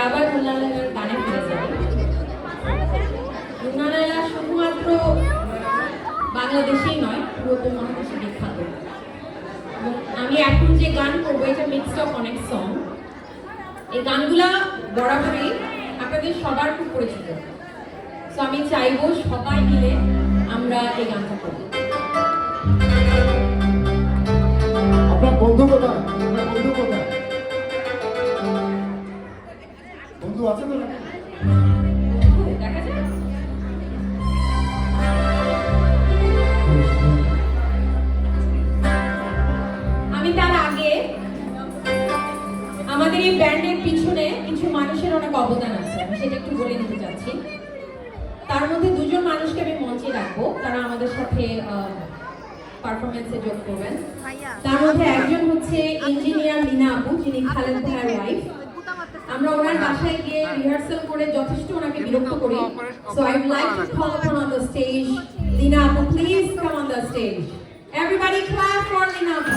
আবার মুন্না লায়লার গানে ফিরে যাই। মুন্না লায়লা শুধুমাত্র বাংলাদেশেই নয়, পুরো উপমহাদেশে বিখ্যাত। এবং আমি এখন যে গান করবো এটা মিক্সড অফ অনেক সং। এই গানগুলা বরাবরই আপনাদের সবার খুব পরিচিত। তো আমি চাইবো সবাই মিলে আমরা এই গানটা করব। আপনার বন্ধু কোথায়? বন্ধু আছে তো নাকি? দেখা যায়। আমি তার আগে আমাদের এই ব্যান্ডের পিছনে কিছু মানুষের অনেক অবদান আছে, আমি সেটা একটু বলে নিতে চাচ্ছি। তার মধ্যে দুজন মানুষকে আমি মঞ্চে রাখবো, তারা আমাদের সাথে পারফরমেন্সে যোগ করবেন। তার মধ্যে একজন হচ্ছে ইঞ্জিনিয়ার লিনা আপু, যিনি খালেদ ভাইয়ের ওয়াইফ। আমরা ওনার বাসায় গিয়ে রিহার্সাল করে যথেষ্ট ওনাকে বিরক্ত করি। So I would like to call upon on the stage Lina আপু, please come on the stage. Everybody clap for Lina আপু।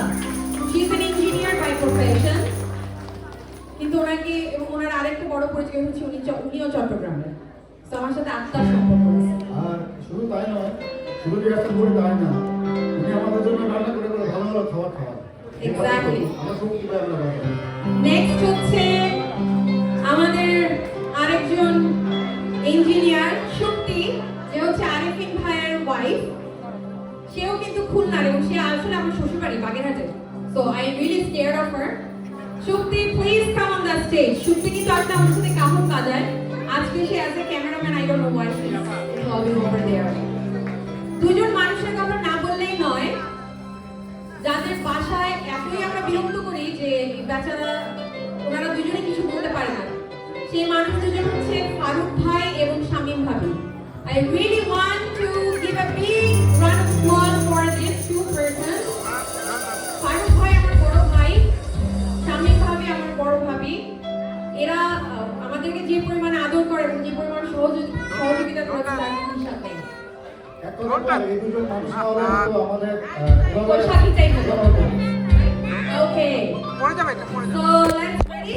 She is an engineer by profession. কিন্তু ওনাকে এবং ওনার আরেকটা বড় পরিচয় হচ্ছে উনিও চট্টগ্রামের। তো আমার সাথে আত্মার সম্পর্ক আছে। আর শুধু তাই নয়, শুধু রিহার্সাল করে তাই না, উনি আমাদের জন্য রান্না করে করে ভালো ভালো খাবার খাওয়ান। এক্স্যাক্টলি। আমরা খুব কিভাবে আমরা বানাই। নেক্সট হচ্ছে আমাদের আরেকজন ইঞ্জিনিয়ার শক্তি, যে হচ্ছে আরিফিন ভাইয়ের ওয়াইফ। সেও কিন্তু খুলনার এবং সে আসলে আমার শ্বশুরবাড়ি বাগেরহাটের। So I am really scared of her. Shakti, please come on the stage. Shakti কিন্তু আসলে আমার সাথে কাহন বাজায়। আজকে সে as a cameraman, I don't know why she is always over there. দুজন মানুষের কথা না বললেই নয়, যাদের বাসায় এতই আমরা বিরক্ত করি যে বেচারা ওনারা দুজনে কিছু বলতে পারে না। সেই মানুষ দুজন হচ্ছে ফারুক ভাই এবং শামীম ভাবি। I really want to give a big round of applause for these two persons. Faruk ভাই আমার বড় ভাই, শামীম ভাবি আমার বড় ভাবি। এরা আমাদেরকে যে পরিমাণে আদর করে এবং যে পরিমাণ সহযোগিতা করে তার হিসাব নেই। এই দুজন মানুষ হলো আমাদের সাথী চাই ওকে পড়ে যাবে এটা পড়ে যাবে। So let's ready.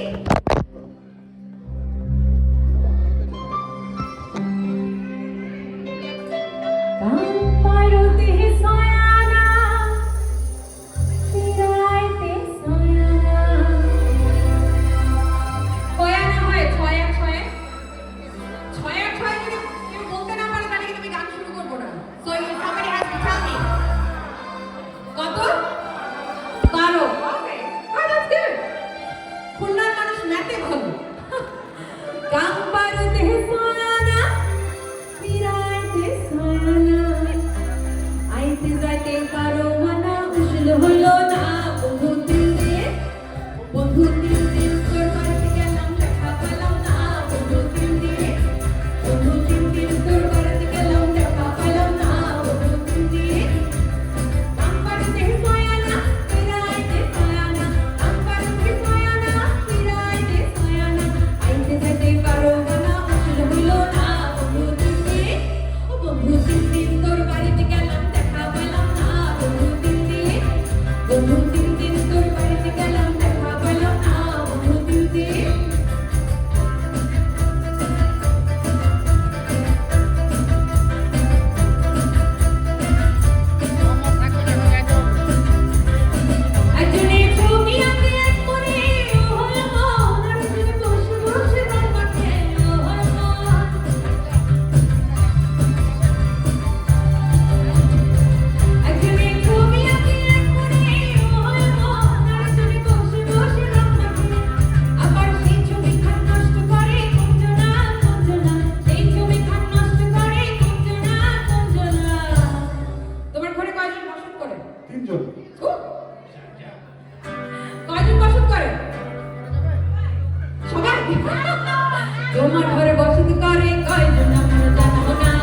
তোমার ঘরে বসতি করে কয়জন আমরা জানো না,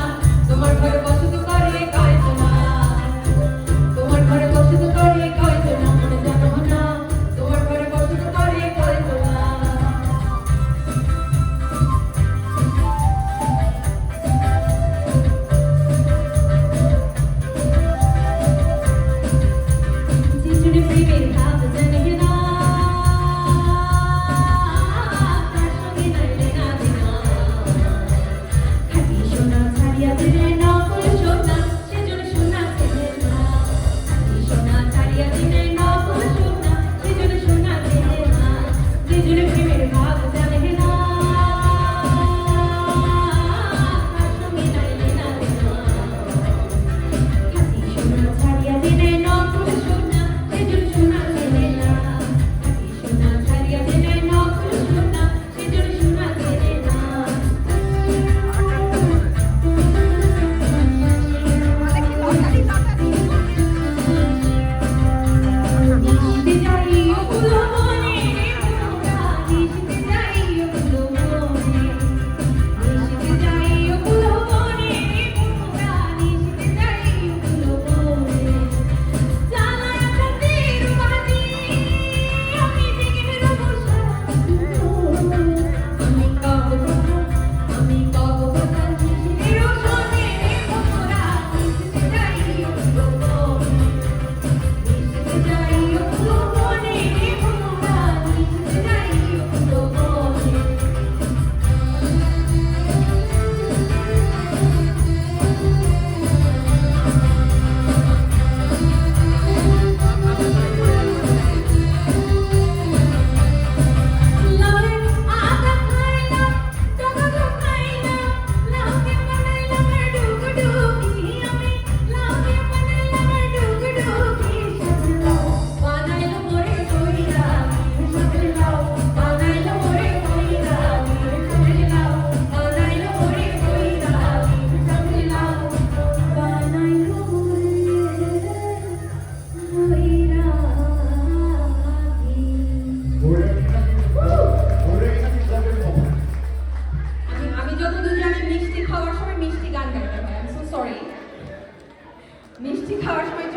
তোমার ঘরে বসতি করে কয়জন, তোমার ঘরে বসতি করে কয়জন আমরা জানো না, তোমার ঘরে বসতি করে কয়জন। জিজুনি প্রেমের হাত জানে না, তার সঙ্গে নাইলে যতদূর জানি মিষ্টি খাওয়ার সময় মিষ্টি গান গাইতে হয়। I am so sorry. মিষ্টি খাওয়ার সময়